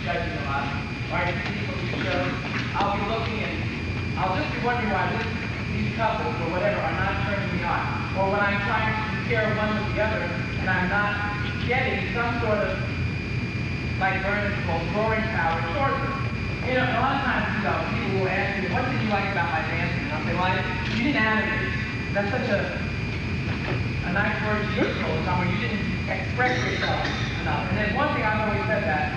judging a lot, or I see people who show, I'll be looking and I'll just be wondering why these couples or whatever are not turning me on. Or when I'm trying to compare one with the other and I'm not getting some sort of, like Vernon calls, roaring power towards them. You know, a lot of times, people will ask me, what did you like about my dancing? And I'll say, well, you didn't animate. That's such a nice word to use all the time, where you didn't express yourself enough. And then one thing I've always said that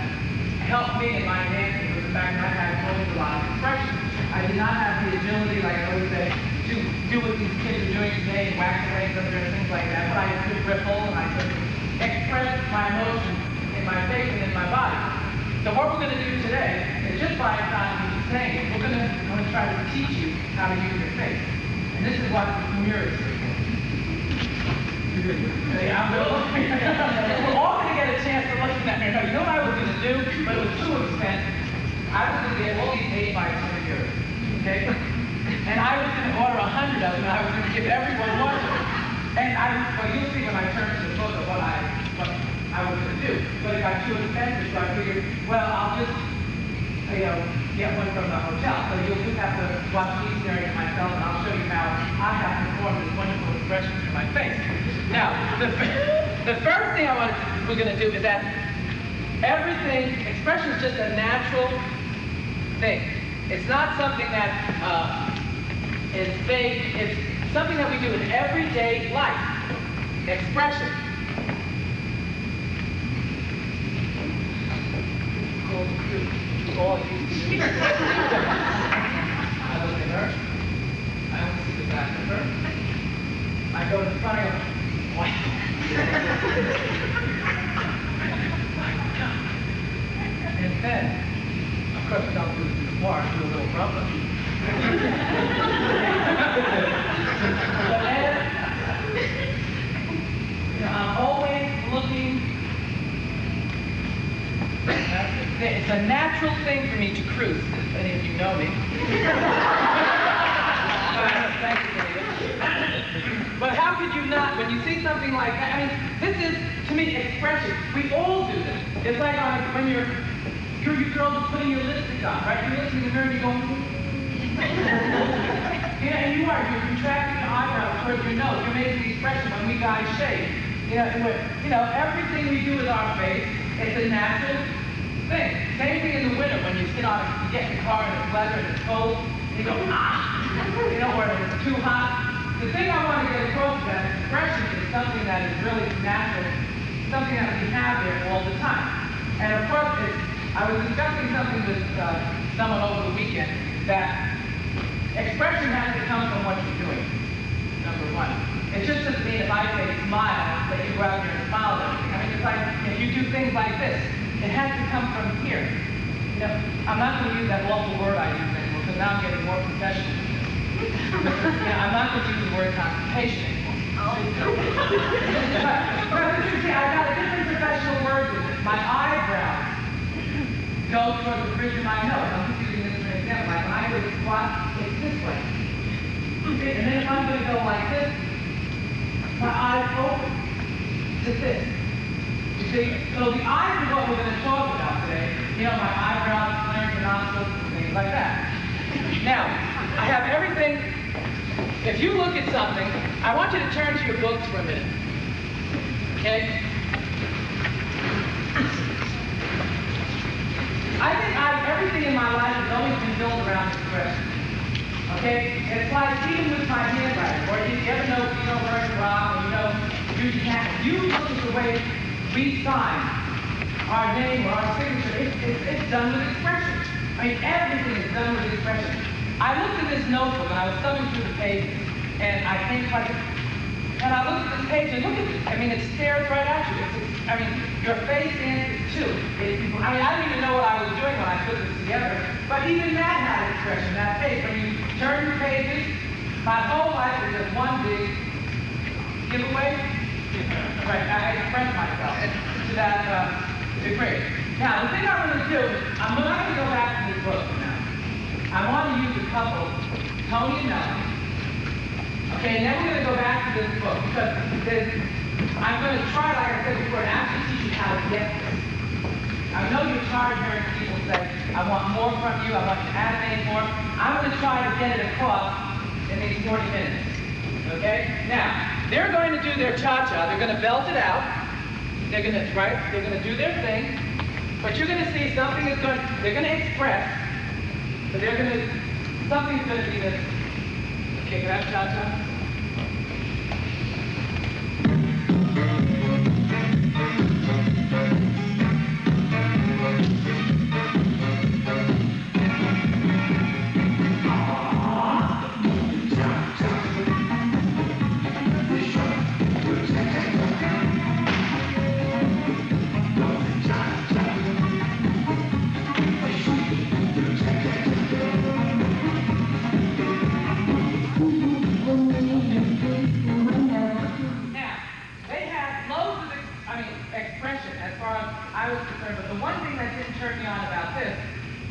helped me in my dancing was the fact that I had always a lot of expression. I did not have the agility, like I always say, to do what these kids are doing today and whack their legs up there and things like that. But I could ripple and I could express my emotions in my face and in my body. So what we're going to do today is just by not saying it, we're going to try to teach you how to use your face. And this is what the mirror is for. We're all going to get a chance to look in that mirror. You know what I was going to do, but it was too expensive. I was going to get all these 8 by 10 mirrors, okay? And I was going to order 100 of them, and I was going to give everyone one of them. And well, you'll see when I turn to the book of what I was going to do. But it got too expensive, so I figured, well, I'll just, get one from the hotel. So you'll just have to watch me staring at myself, and I'll show you how I have to form this wonderful expression in my face. Now, the first thing we're going to do is that expression is just a natural thing. It's not something that is fake. It's something that we do in everyday life. Expression. All you see. I look at her. I only see the back of her. I go to the front. I go, wow. And then, of course, we don't do it too far. Do a little rumble. But then, I'm always looking. It's a natural thing for me to cruise, if any of you know me. Thank you, David. But how could you not, when you see something like that? I mean, this is, to me, expression. We all do this. It's like when you girls are putting your lipstick on, right? You look in the mirror and you go, and you're contracting your eyebrows towards your nose. You're making the expression when we guys shave. Everything we do with our face, it's a natural thing. Same thing in the winter when you get in the car and it's weather and it's cold, you go, or it's too hot. The thing I want to get across is that expression is something that is really natural, something that we have here all the time. And of course, I was discussing something with someone over the weekend, that expression has to come from what you're doing, number one. It just doesn't mean if I say smile, that you go out there and smile at everything. I mean, it's like if you do things like this, it has to come from here. I'm not going to use that awful word I use anymore, because now I'm getting more professional with this. I'm not going to use the word constipation anymore. But see, I got a different professional word with it. My eyebrows go towards the bridge of my nose. I'm just using this for an example. Like when I go to squat, it's this way. And then if I'm going to go like this, my eyes open to this. You see? So the eyes are what we're going to talk about today. My eyebrows, flaring, nostrils, and things like that. Now, I have everything. If you look at something, I want you to turn to your books for a minute. Okay? I think everything in my life has always been built around expression. Okay? It's like even with my handwriting, or you ever know Vernon Rock, or you look at the way we sign our name or our signature, it's done with expression. I mean, everything is done with expression. I looked at this notebook and I was thumbing through the pages, and I came and I looked at this page and look at this. I mean, it stares right at you. Your face answers too. I didn't even know what I was doing when I put this together, but even that had expression, that face. When you turn the pages, my whole life is just one big giveaway. Right, I express myself to that degree. Now, the thing I'm going to do is, I'm not going to go back to this book now. I want to use a couple, Tony and Melanie. Okay, and then we're going to go back to this book, because I'm going to try, like I said before, to actually teach you how to get this. I know you're tired of hearing people say, I want more from you, I want you to animate more. I'm going to try to get it across in these 40 minutes. Okay? Now, they're going to do their cha-cha. They're going to belt it out. They're going to, right? They're going to do their thing. But you're going to see something is going, they're going to express, but they're going to, something's going to be this. Okay, can I have cha-cha?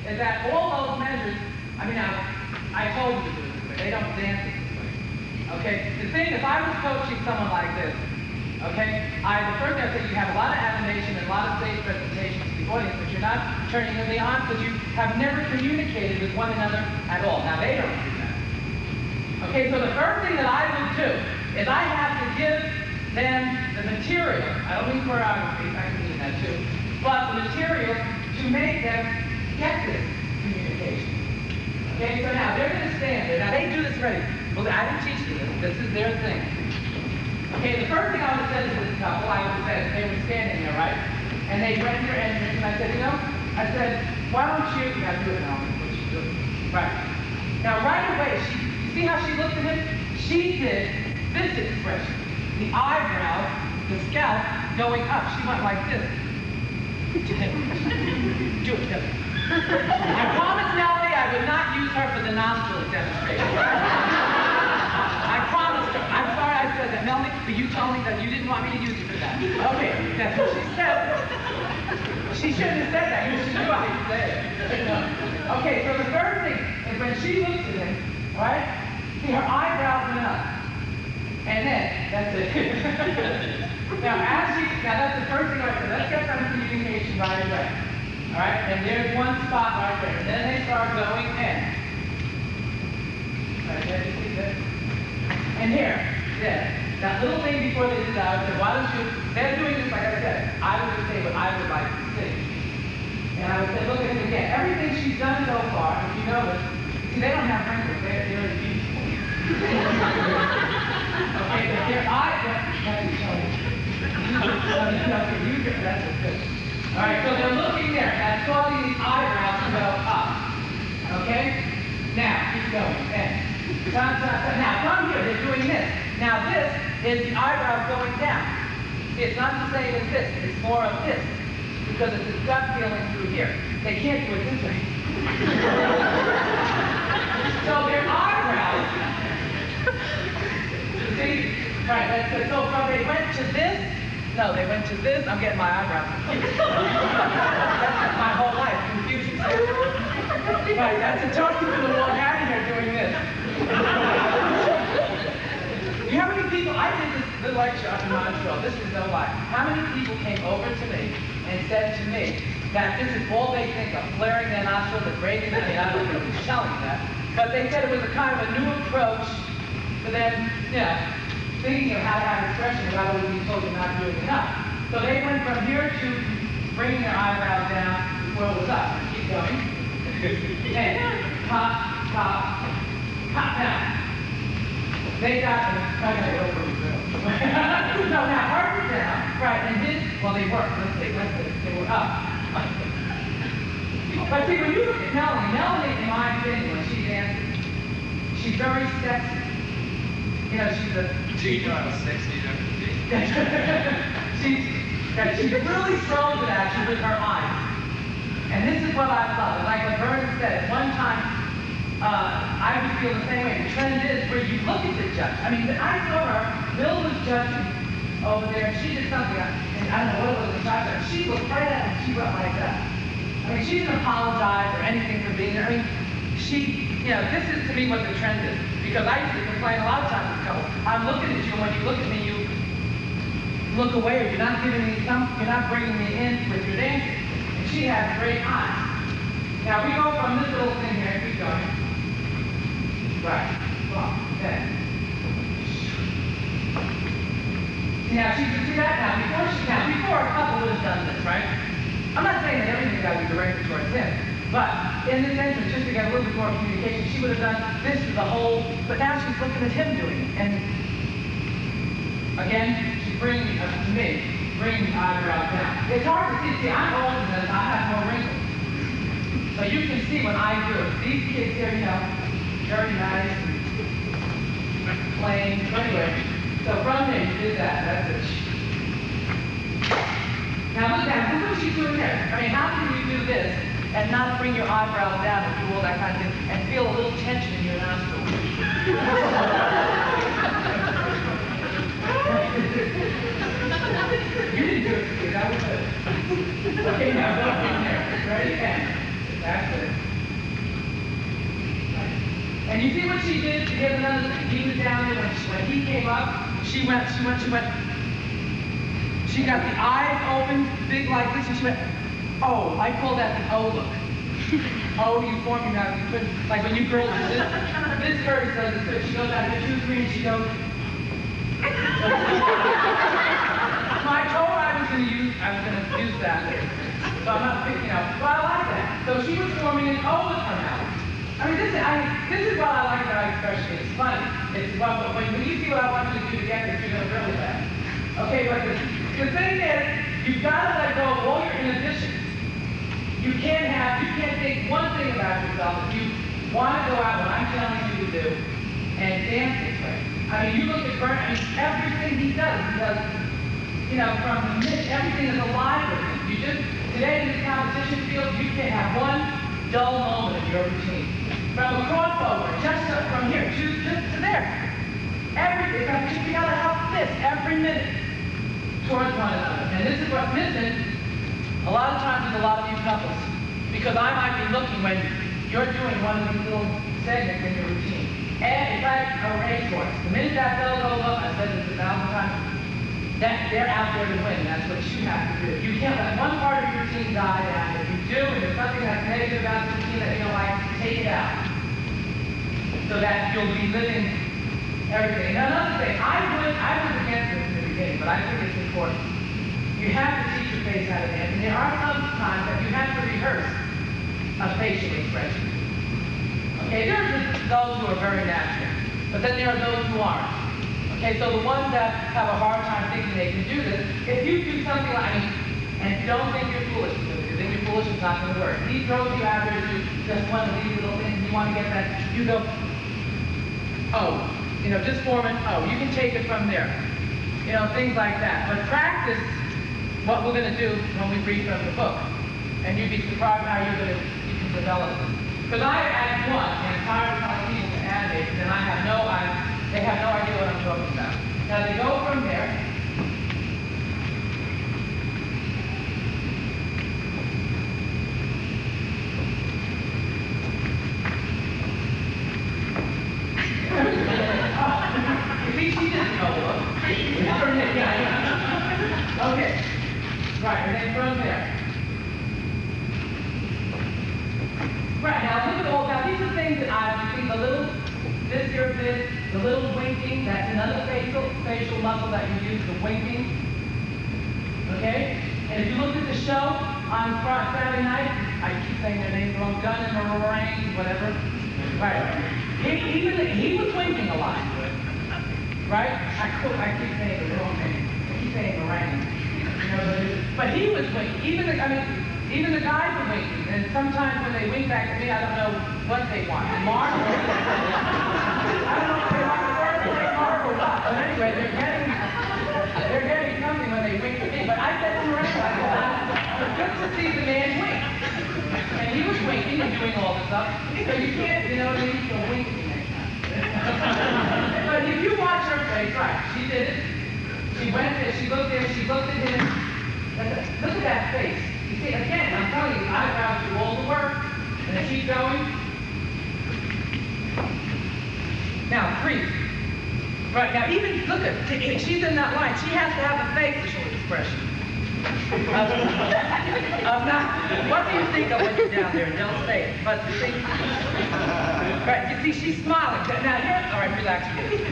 Is that all those measures, I mean, I told you to do it this way. They don't dance it this way. Okay? The thing, if I was coaching someone like this, okay, the first thing I say, you have a lot of animation and a lot of stage presentations to the audience, but you're not turning them on because you have never communicated with one another at all. Now, they don't do that. Okay, so the first thing that I would do is I have to give them the material. I don't mean choreography, I can mean that too, but the material to make them get this communication. Okay, so now they're going to stand there. Now they do this already. Well, I didn't teach them this. This is their thing. Okay, the first thing I would have said to this couple, I would have said, they were standing there, right? And they read their entrance, and I said, I said, why don't you, now do it now, what you do. Right. Now right away, you see how she looked at him? She did this expression. The eyebrows, the scalp going up. She went like this. To him. Do it, Kevin. I promised Melanie I would not use her for the nostril demonstration. I promised her. I'm sorry I said that, Melanie, but you told me that you didn't want me to use it for that. Okay, that's what she said. She shouldn't have said that. She knew I would say it. Okay, so the first thing is when she looks at him, right? See, her eyebrows went up. And then, that's it. Now, that's the first thing I said. Let's get some communication right away. All right, and there's one spot right there. And then they start going in. Right there, you see this? And here, that little thing before they did that, I would say, why don't you, they're doing this like I said, I would just say what I would like to see. And I would say, look at it again. Everything she's done so far, if you notice, see, they don't have wrinkles. They're beautiful. Okay, but their eyes, that's good. All right, so they're looking there, and I'm causing these eyebrows to go up. Okay? Now, keep going. Now, from here, they're doing this. Now, this is the eyebrows going down. It's not the same as this. It's more of this, because it's a gut feeling through here. They can't do it this way. So their eyebrows, see? Right, that's it. So from they went to this, no, they went to this. I'm getting my eyebrows confused. That's my whole life, confusion. Right, that's a talking to the wall out here doing this. You know how many people, I did the lecture up in Montreal, this is no lie. How many people came over to me and said to me that this is all they think of, flaring their nostrils and breathing their, I don't know if they're telling that, but they said it was a kind of a new approach to them, thinking of how to have expression rather than being told you're not doing enough. So they went from here to bringing their eyebrows down before it was up. Keep going. And pop, pop, pop down. They got them. I gotta go for it. No, now hard down. Right, and this, well, they worked. Let's see. They were up. But see, when you look at Melanie, in my opinion, when she dances, she's very sexy. She's a... Do you know how sexy that can be? She really throws it at you with her eyes. And this is what I love. Like what Vernon said, one time, I would feel the same way. The trend is where you look at the judge. I mean, I saw her, Bill was judging over there, and she did something, and I don't know what it was, but she looked right at him, she went like that. I mean, she didn't apologize or anything for being there. I mean, this is to me what the trend is. Because I used to complain a lot of times with couples. I'm looking at you, and when you look at me, you look away, or you're not giving me you're not bringing me in with your dancing. And she she has great eyes. Now we go from this little thing here, keep going. Right. Well, then. Now she can see that now. Before a couple would have done this, right? I'm not saying that everything's got to be directed towards him, but in this instance, just to get a little bit more communication, she would have done this to the whole, but now she's looking at him doing it. And again, she's bringing the eyebrows down. It's hard to see. See, I'm older than this, I have more wrinkles. So you can see when I do it. These kids here, you know, very nice and plain. So anyway, so from there, you did that. That's it. Now look what she's doing there. I mean, how can you do this and not bring your eyebrows down and do all that kind of thing and feel a little tension in your nostrils? You didn't do it, kid. That was it. Okay, now go in there. Ready? And that's it. And you see what she did? Here's another thing. He was down there when he came up. She went. She got the eyes open, big like this, and she went, oh, I call that the O look. Oh, you form you now. You couldn't, like when you girls do this first does this, so she goes out to 2, 3, and she goes. So I told her I was going to use that. So I'm not picking up. But I like that. So she was forming an O with her mouth. I mean, this is what I like about expression. It's funny. It's well, but when you see what I want you to do to get this, you're going to really laugh. Okay, but the thing is, you've got to let go of all your inhibitions. You can't think one thing about yourself if you want to go out what I'm telling you to do and dance this way. I mean, you look at Bert, I mean, everything he does, you know, from the minute, everything is alive with him. You just, today in this competition field, you can't have one dull moment in your routine. From a crossover, just from here, just to there. Everything, you got to help this every minute towards one another. And this is what's missing a lot of times with a lot of you couples. Because I might be looking when you're doing one of these little segments in your routine. And it's like a racehorse. The minute that bell goes up, I've said this 1,000 times, that they're out there to win. That's what you have to do. You can't let one part of your routine die down. If you do, and there's something that's negative about the routine that you don't like, take it out. So that you'll be living everything. Now another thing, I was against this in the beginning, but I think it's important. You have to teach your face how to dance, and there are some times that you have to rehearse a facial expression. Okay, there are those who are very natural, but then there are those who aren't. Okay, so the ones that have a hard time thinking they can do this, if you do something like, and don't think you're foolish, because if you think you're foolish, it's not going to work. He throws you out there to do just one of these little things, you want to get that, you go, oh, you know, just form an O. You can take it from there. You know, things like that. But practice what we're going to do when we read from the book. And you'd be surprised how you can develop it. Because I add one, and I'm tired of telling people to animate, and they have no idea what I'm talking about. Now they go from there. She didn't know the look. Okay. Right, and then from there. Right, now look at all that. These are things that I think this here bit, the little winking, that's another facial muscle that you use, the winking. Okay? And if you look at the show on Saturday night, I keep saying their names wrong, Gun and Meringue, whatever. Right. He was winking a lot. Right? I keep saying the wrong name. I keep saying meringue. You know, but he was winking. Even the guys were winking. And sometimes when they wink back at me, I don't know what they want. Mark? I don't know if they want the word or they mark or what. But anyway, they're getting something when they wink at me. But I said to Miranda, it's good to see the man wink. And he was winking and doing all this stuff. So you can't, you know what I mean? So wink at me next time. But if you watch her face, right, she did it. She went there, she looked at him. Look at that face. You see, again, I'm telling you, the eyebrows do all the work. And then keep going. Now, 3. Right, now even, look at, if she's in that line, she has to have a facial expression. Of not What do you think of when you're down there? Don't say it. But think. Right, you see, she's smiling. Now here, all right, relax, please.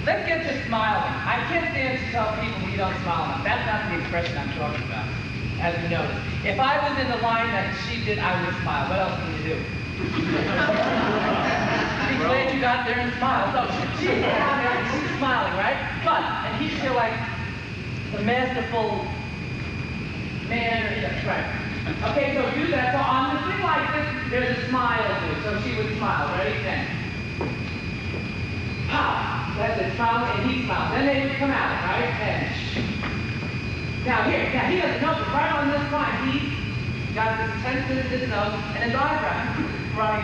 Let's get to smiling. I can't stand to tell people you don't smile enough. That's not the expression I'm talking about, as you notice. If I was in the line that she did, I would smile. What else can you do? Be glad you got there and smiled. So she's down there and she's smiling, right? But, and he's here like the masterful man. That's right. Okay, so do that. So on the thing like this, there's a smile to it. So she would smile. Ready? Then. Pow. That's it. Smile, and he smiles. Then they would come out, right? And now he doesn't know, but right on this line, he's got this tension in his nose and his eyebrow. Right.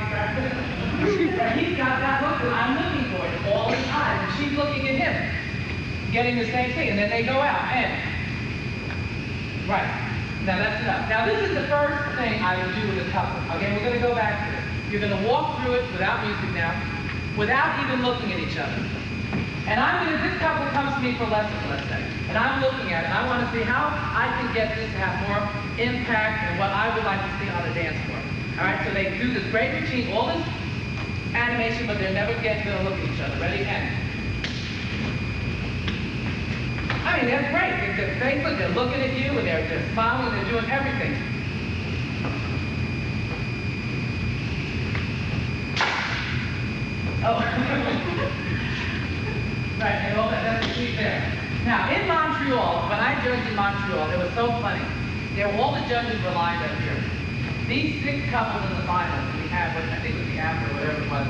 He's got that look that I'm looking for it all the time. And she's looking at him, getting the same thing. And then they go out. And right. Now that's enough. Now this is the first thing I would do with a couple. Okay, we're going to go back to this. You're going to walk through it without music now, without even looking at each other. And this couple comes to me for lessons, let's say, and I'm looking at it, and I want to see how I can get this to have more impact and what I would like to see on the dance floor. All right, so they do this great routine, all this animation, but they're never going to look at each other. Ready? And I mean, they're great. They're faithful, they're looking at you, and they're just smiling, they're doing everything. Oh. Right, and all that's the key there. Now, in Montreal, when I judged in Montreal, it was so funny. All the judges were lined up here. These 6 couples in the finals that we had, I think it was the after, or whatever it was,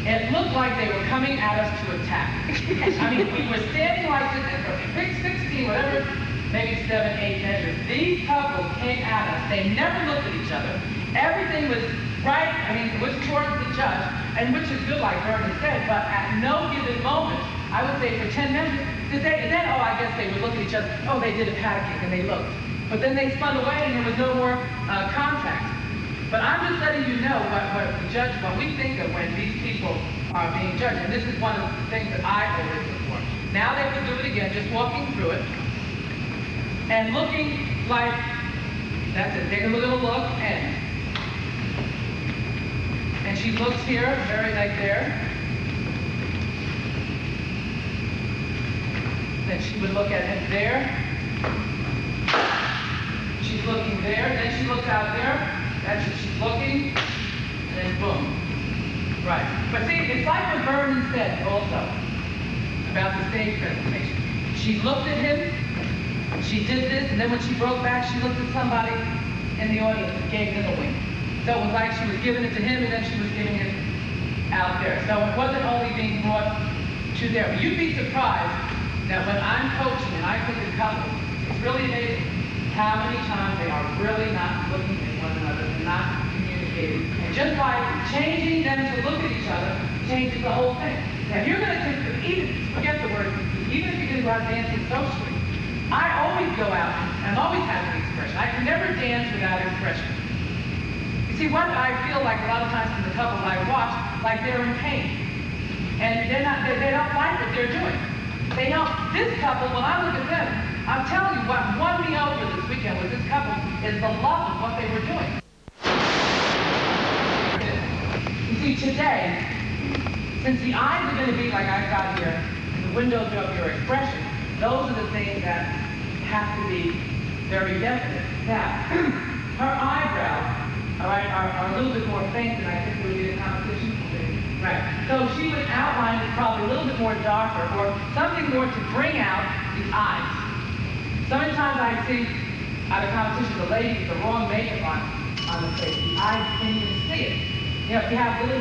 it looked like they were coming at us to attack. I mean, we were standing like this, and for big 16, whatever, maybe 7, 8 measures, these couples came at us. They never looked at each other. Everything was right, I mean, it was towards the judge, and which is good, like Vernon said, but at no given moment, I would say for 10 minutes, I guess they would look at each other, oh, they did a padding, and they looked. But then they spun away, and there was no more contact. But I'm just letting you know what we think of when these people are being judged. And this is one of the things that I always look for. Now they would do it again, just walking through it, and looking like, that's it, they're going to look, and she looks here, very like there. Then she would look at him there. She's looking there. Then she looks out there. That's what she's looking. And then boom. Right. But see, it's like what Vernon said also about the stage presentation. She looked at him. She did this. And then when she broke back, she looked at somebody in the audience and gave them a wink. So it was like she was giving it to him, and then she was giving it out there. So it wasn't only being brought to there. But you'd be surprised that when I'm coaching and I look at couples, it's really amazing how many times they are really not looking at one another and not communicating. And just by changing them to look at each other changes the whole thing. Now if you're going to even forget the word, even if you're going to go out dancing socially, I always go out and always have an expression. I can never dance without expression. You see, what I feel like a lot of times in the couples I watch, like they're in pain. And they don't like what they're doing. They don't. This couple, when I look at them, I'm telling you what won me over this weekend with this couple is the love of what they were doing. You see, today, since the eyes are going to be like I've got here, the windows of your expression, those are the things that have to be very definite. Now, her eyebrows, all right, are a little bit more faint than I think we would get in competition. Right. So she would outline it probably a little bit more darker or something more to bring out the eyes. Sometimes I see at a competition the lady with the wrong makeup on the face. The eyes can't even see it. You know, if you have little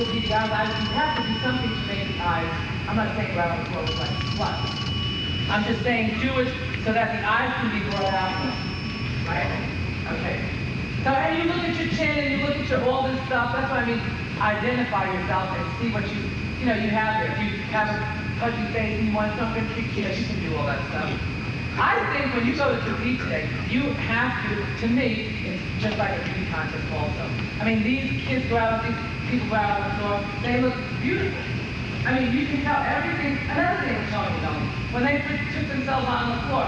beady eyes, you have to do something to make the eyes. I'm not saying right on the floor like slut. I'm just saying do it so that the eyes can be brought out. Right? Okay. So and you look at your chin and you look at all this stuff. That's what I mean. Identify yourself and see what you have there. If you have a pudgy face and you want something picture, you can do all that stuff. I think when you go to compete today, you have to me, it's just like a beauty contest also. I mean, these kids go out, these people go out on the floor, they look beautiful. I mean, you can tell everything. Another thing I'm telling you, when they took themselves on the floor,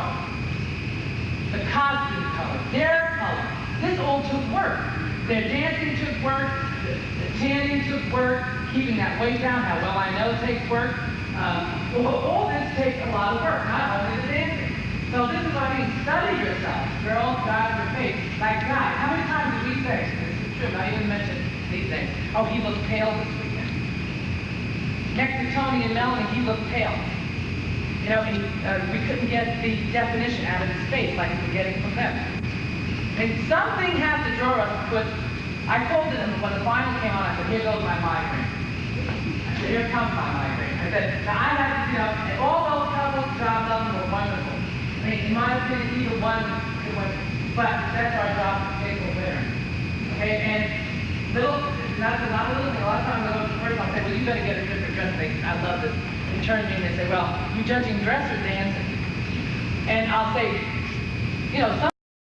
the costume color, their color, this all took work. Their dancing took work, the tanning took work, keeping that weight down, how well I know takes work. All this takes a lot of work, not only the dancing. So this is what I mean, study yourself. Girls, guys, your face. Like guys, how many times did we say, this is true, I even mentioned these things, oh, he looked pale this weekend. Next to Tony and Melanie, he looked pale. You know, we couldn't get the definition out of his face like we were getting from them. And something has to draw us to put, I told them when the final came on, I said, here goes my migraine. I said, here comes my migraine. I said, now I have to, you know, and all those couples jobs up were wonderful. I mean, in my opinion, either one could win. But that's our job to take a winner. Okay, and not a little thing, a lot of times I go to the person, I'll say, well, you better get a different dress. I love this. They turn to me and they say, well, you judging dress or dancing? And I'll say, you know, some